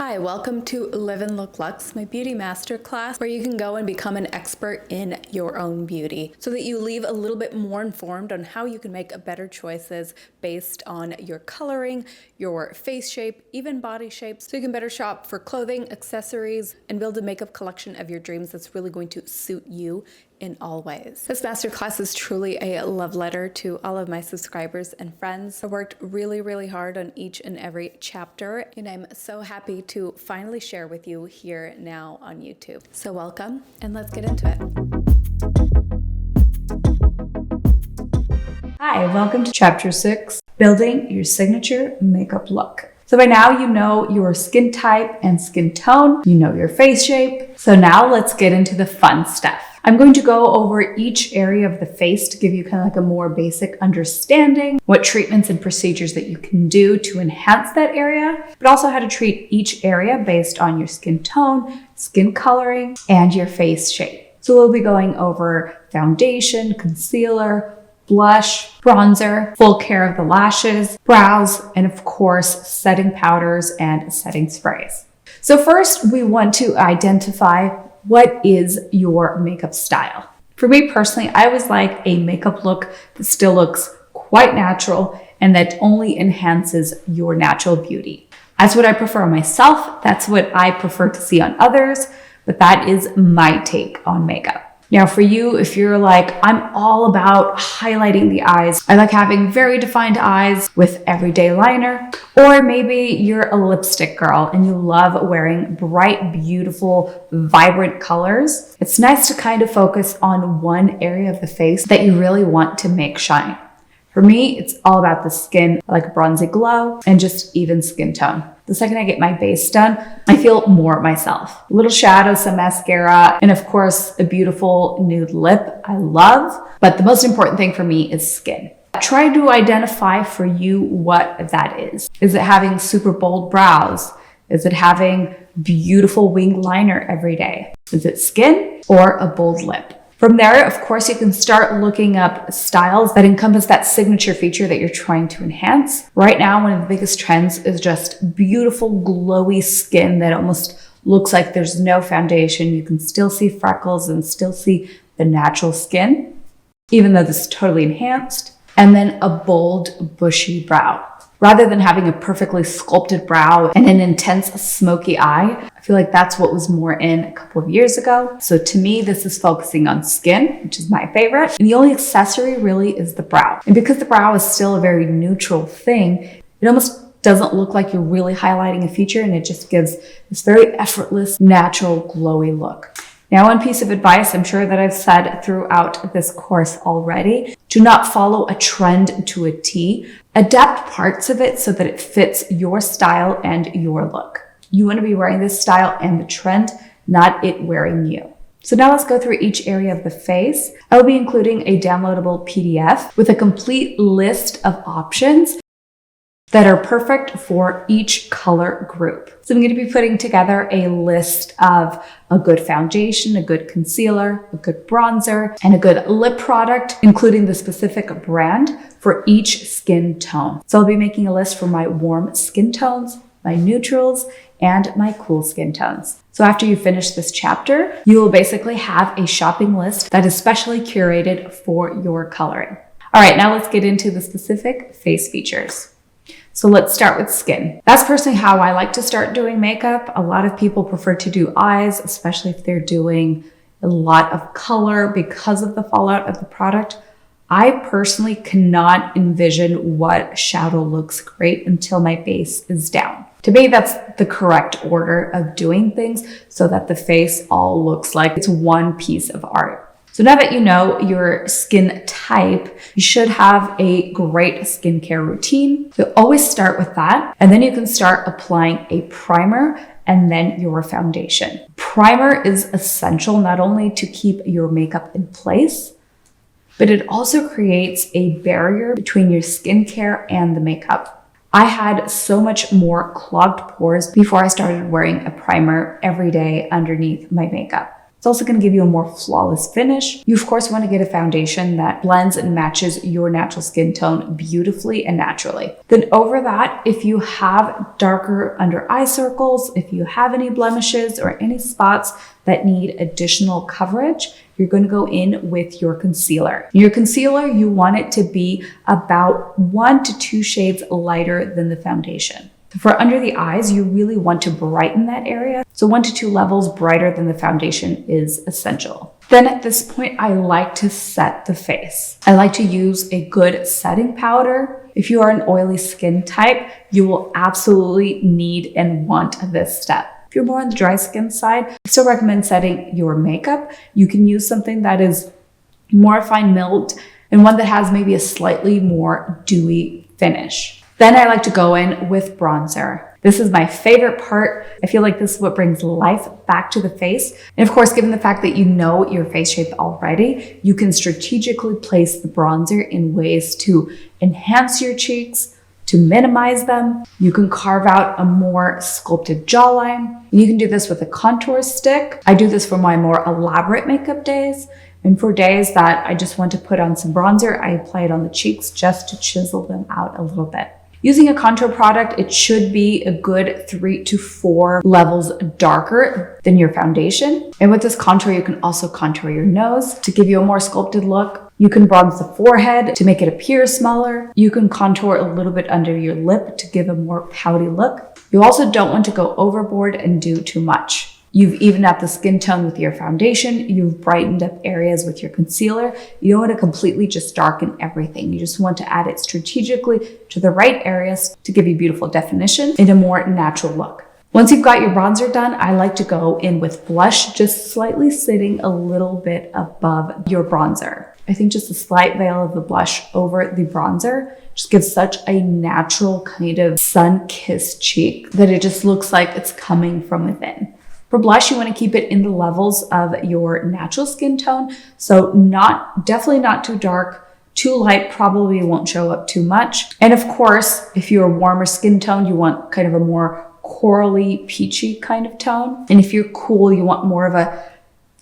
Hi, welcome to Live and Look Luxe, my beauty masterclass, where you can go and become an expert in your own beauty so that you leave a little bit more informed on how you can make better choices based on your coloring, your face shape, even body shapes, so you can better shop for clothing, accessories, and build a makeup collection of your dreams that's really going to suit you in all ways. This masterclass is truly a love letter to all of my subscribers and friends. I worked really hard on each and every chapter, and I'm so happy to finally share with you here now on YouTube. So welcome, and let's get into it. Hi, welcome to Chapter 6, Building Your Signature Makeup Look. So by now you know your skin type and skin tone, you know your face shape. So now let's get into the fun stuff. I'm going to go over each area of the face to give you kind of like a more basic understanding, what treatments and procedures that you can do to enhance that area, but also how to treat each area based on your skin tone, skin coloring, and your face shape. So we'll be going over foundation, concealer, blush, bronzer, full care of the lashes, brows, and of course, setting powders and setting sprays. So first, we want to identify what is your makeup style. For me personally, I always like a makeup look that still looks quite natural and that only enhances your natural beauty. That's what I prefer on myself. That's what I prefer to see on others, but that is my take on makeup. Now for you, if you're like, I'm all about highlighting the eyes, I like having very defined eyes with everyday liner, or maybe you're a lipstick girl and you love wearing bright, beautiful, vibrant colors, it's nice to kind of focus on one area of the face that you really want to make shine. For me, it's all about the skin, I like a bronzy glow and just even skin tone. The second I get my base done, I feel more myself. A little shadow, some mascara, and of course, a beautiful nude lip I love. But the most important thing for me is skin. Try to identify for you what that is. Is it having super bold brows? Is it having beautiful winged liner every day? Is it skin or a bold lip? From there, of course, you can start looking up styles that encompass that signature feature that you're trying to enhance. Right now, one of the biggest trends is just beautiful, glowy skin that almost looks like there's no foundation. You can still see freckles and still see the natural skin, even though this is totally enhanced. And then a bold, bushy brow. Rather than having a perfectly sculpted brow and an intense smoky eye, I feel like that's what was more in a couple of years ago. So to me, this is focusing on skin, which is my favorite. And the only accessory really is the brow. And because the brow is still a very neutral thing, it almost doesn't look like you're really highlighting a feature, and it just gives this very effortless, natural, glowy look. Now, one piece of advice I'm sure that I've said throughout this course already, do not follow a trend to a T. Adapt parts of it so that it fits your style and your look. You want to be wearing this style and the trend, not it wearing you. So now let's go through each area of the face. I will be including a downloadable PDF with a complete list of options that are perfect for each color group. So I'm going to be putting together a list of a good foundation, a good concealer, a good bronzer, and a good lip product, including the specific brand for each skin tone. So I'll be making a list for my warm skin tones, my neutrals, and my cool skin tones. So after you finish this chapter, you will basically have a shopping list that is specially curated for your coloring. All right, now let's get into the specific face features. So let's start with skin. That's personally how I like to start doing makeup. A lot of people prefer to do eyes, especially if they're doing a lot of color because of the fallout of the product. I personally cannot envision what shadow looks great until my base is down. To me, that's the correct order of doing things so that the face all looks like it's one piece of art. So now that you know your skin type, you should have a great skincare routine. So always start with that. And then you can start applying a primer and then your foundation. Primer is essential not only to keep your makeup in place, but it also creates a barrier between your skincare and the makeup. I had so much more clogged pores before I started wearing a primer every day underneath my makeup. It's also going to give you a more flawless finish. You of course want to get a foundation that blends and matches your natural skin tone beautifully and naturally. Then over that, if you have darker under eye circles, if you have any blemishes or any spots that need additional coverage, you're going to go in with your concealer. Your concealer, you want it to be about 1 to 2 shades lighter than the foundation. For under the eyes, you really want to brighten that area. So 1 to 2 levels brighter than the foundation is essential. Then at this point, I like to set the face. I like to use a good setting powder. If you are an oily skin type, you will absolutely need and want this step. If you're more on the dry skin side, I still recommend setting your makeup. You can use something that is more fine milled and one that has maybe a slightly more dewy finish. Then I like to go in with bronzer. This is my favorite part. I feel like this is what brings life back to the face. And of course, given the fact that you know your face shape already, you can strategically place the bronzer in ways to enhance your cheeks, to minimize them. You can carve out a more sculpted jawline. You can do this with a contour stick. I do this for my more elaborate makeup days. And for days that I just want to put on some bronzer, I apply it on the cheeks just to chisel them out a little bit. Using a contour product, it should be a good 3 to 4 levels darker than your foundation. And with this contour, you can also contour your nose to give you a more sculpted look. You can bronze the forehead to make it appear smaller. You can contour a little bit under your lip to give a more pouty look. You also don't want to go overboard and do too much. You've evened out the skin tone with your foundation. You've brightened up areas with your concealer. You don't want to completely just darken everything. You just want to add it strategically to the right areas to give you beautiful definition and a more natural look. Once you've got your bronzer done, I like to go in with blush, just slightly sitting a little bit above your bronzer. I think just a slight veil of the blush over the bronzer just gives such a natural kind of sun-kissed cheek that it just looks like it's coming from within. For blush, you want to keep it in the levels of your natural skin tone. So definitely not too dark, too light probably won't show up too much. And of course, if you're a warmer skin tone, you want kind of a more corally, peachy kind of tone. And if you're cool, you want more of a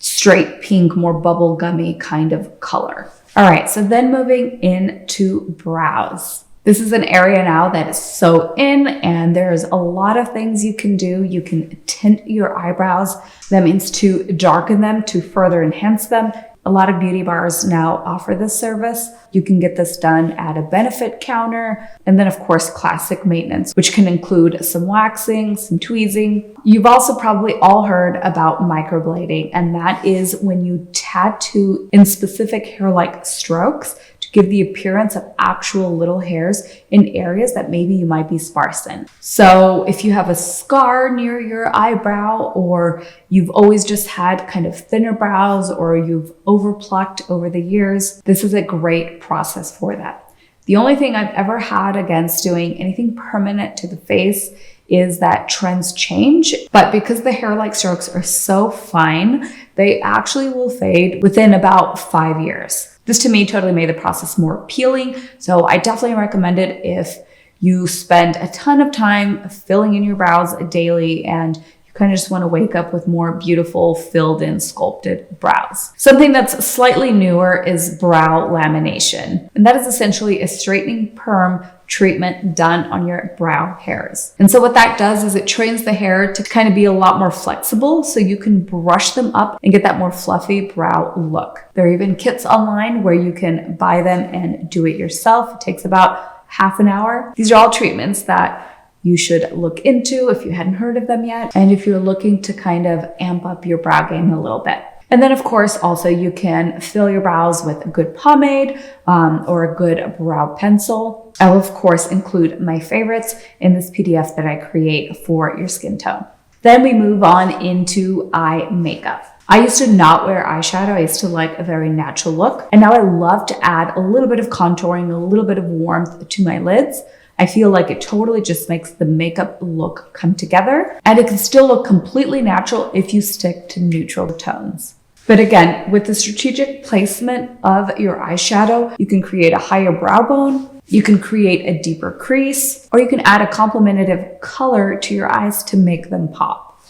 straight pink, more bubblegummy kind of color. All right, so then moving into brows. This is an area now that is so in, and there's a lot of things you can do. You can tint your eyebrows. That means to darken them, to further enhance them. A lot of beauty bars now offer this service. You can get this done at a benefit counter. And then of course, classic maintenance, which can include some waxing, some tweezing. You've also probably all heard about microblading, and that is when you tattoo in specific hair-like strokes to give the appearance of actual little hairs in areas that maybe you might be sparse in. So if you have a scar near your eyebrow, or you've always just had kind of thinner brows, or you've overplucked over the years, this is a great process for that. The only thing I've ever had against doing anything permanent to the face is that trends change, but because the hair-like strokes are so fine, they actually will fade within about 5 years. This to me totally made the process more appealing, so I definitely recommend it if you spend a ton of time filling in your brows daily and you kind of just want to wake up with more beautiful, filled in, sculpted brows. Something that's slightly newer is brow lamination, and that is essentially a straightening perm treatment done on your brow hairs. And so what that does is it trains the hair to kind of be a lot more flexible, so you can brush them up and get that more fluffy brow look. There are even kits online where you can buy them and do it yourself. It takes about half an hour. These are all treatments that you should look into if you hadn't heard of them yet, and if you're looking to kind of amp up your brow game a little bit. And then of course, also you can fill your brows with a good pomade or a good brow pencil. I'll of course include my favorites in this PDF that I create for your skin tone. Then we move on into eye makeup. I used to not wear eyeshadow. I used to like a very natural look. And now I love to add a little bit of contouring, a little bit of warmth to my lids. I feel like it totally just makes the makeup look come together. And it can still look completely natural if you stick to neutral tones. But again, with the strategic placement of your eyeshadow, you can create a higher brow bone, you can create a deeper crease, or you can add a complementative color to your eyes to make them pop.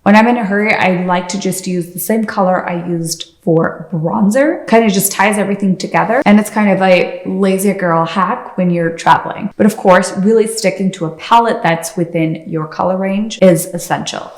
When I'm in a hurry, I like to just use the same color I used for bronzer. Kind of just ties everything together, and it's kind of a lazy girl hack when you're traveling. But of course, really sticking to a palette that's within your color range is essential.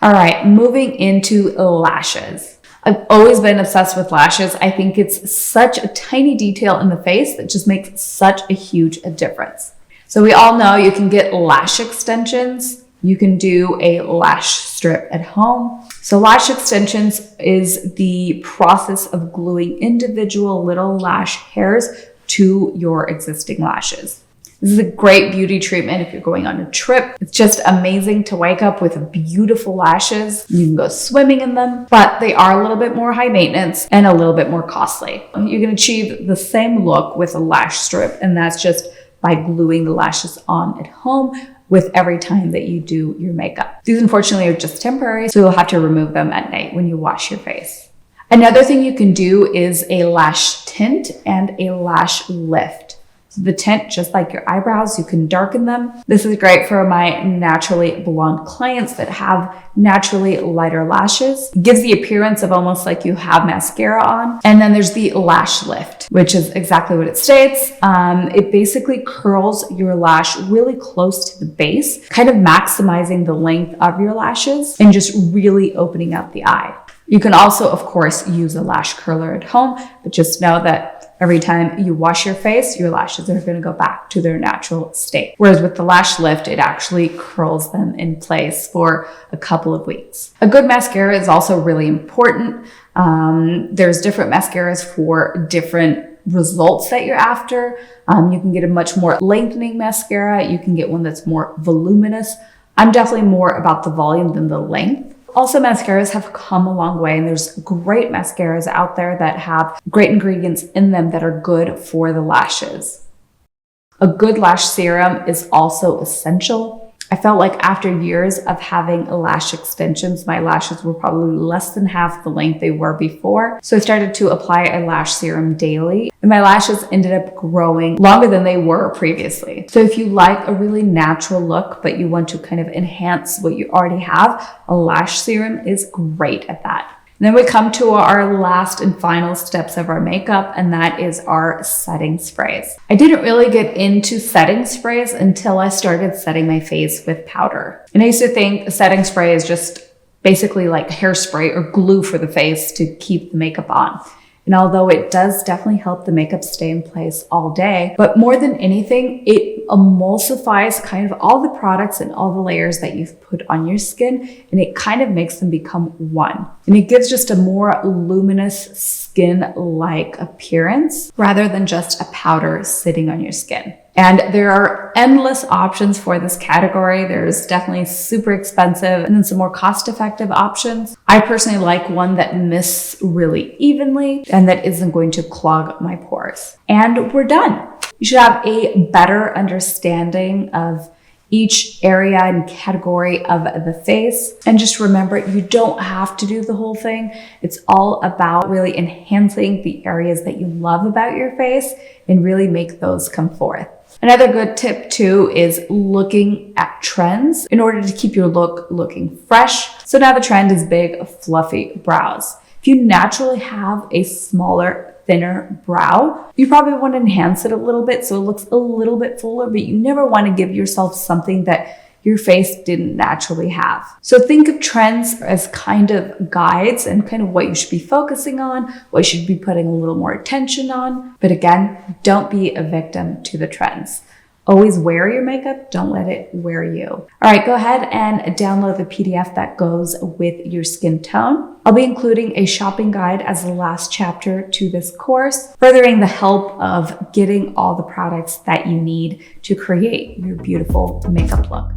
All right, moving into lashes. I've always been obsessed with lashes. I think it's such a tiny detail in the face that just makes such a huge difference. So we all know you can get lash extensions. You can do a lash strip at home. So lash extensions is the process of gluing individual little lash hairs to your existing lashes. This is a great beauty treatment if you're going on a trip. It's just amazing to wake up with beautiful lashes. You can go swimming in them, but they are a little bit more high maintenance and a little bit more costly. You can achieve the same look with a lash strip, and that's just by gluing the lashes on at home with every time that you do your makeup. These unfortunately are just temporary, so you'll have to remove them at night when you wash your face. Another thing you can do is a lash tint and a lash lift. So the tint, just like your eyebrows, you can darken them. This is great for my naturally blonde clients that have naturally lighter lashes. It gives the appearance of almost like you have mascara on. And then there's the lash lift, which is exactly what it states. It basically curls your lash really close to the base, kind of maximizing the length of your lashes and just really opening up the eye. You can also, of course, use a lash curler at home, but just know that every time you wash your face, your lashes are going to go back to their natural state. Whereas with the lash lift, it actually curls them in place for a couple of weeks. A good mascara is also really important. There's different mascaras for different results that you're after. You can get a much more lengthening mascara. You can get one that's more voluminous. I'm definitely more about the volume than the length. Also, mascaras have come a long way, and there's great mascaras out there that have great ingredients in them that are good for the lashes. A good lash serum is also essential. I felt like after years of having lash extensions, my lashes were probably less than half the length they were before. So I started to apply a lash serum daily, and my lashes ended up growing longer than they were previously. So if you like a really natural look, but you want to kind of enhance what you already have, a lash serum is great at that. And then we come to our last and final steps of our makeup, and that is our setting sprays. I didn't really get into setting sprays until I started setting my face with powder. And I used to think a setting spray is just basically like hairspray or glue for the face to keep the makeup on. And although it does definitely help the makeup stay in place all day, but more than anything, it emulsifies kind of all the products and all the layers that you've put on your skin, and it kind of makes them become one. And it gives just a more luminous skin-like appearance rather than just a powder sitting on your skin. And there are endless options for this category. There's definitely super expensive and then some more cost-effective options. I personally like one that mists really evenly and that isn't going to clog my pores. And we're done. You should have a better understanding of each area and category of the face. And just remember, you don't have to do the whole thing. It's all about really enhancing the areas that you love about your face and really make those come forth. Another good tip too is looking at trends in order to keep your look looking fresh. So now the trend is big, fluffy brows. If you naturally have a smaller, thinner brow, you probably want to enhance it a little bit so it looks a little bit fuller, but you never want to give yourself something that your face didn't naturally have. So think of trends as kind of guides and kind of what you should be focusing on, what you should be putting a little more attention on. But again, don't be a victim to the trends. Always wear your makeup, don't let it wear you. All right, go ahead and download the PDF that goes with your skin tone. I'll be including a shopping guide as the last chapter to this course, furthering the help of getting all the products that you need to create your beautiful makeup look.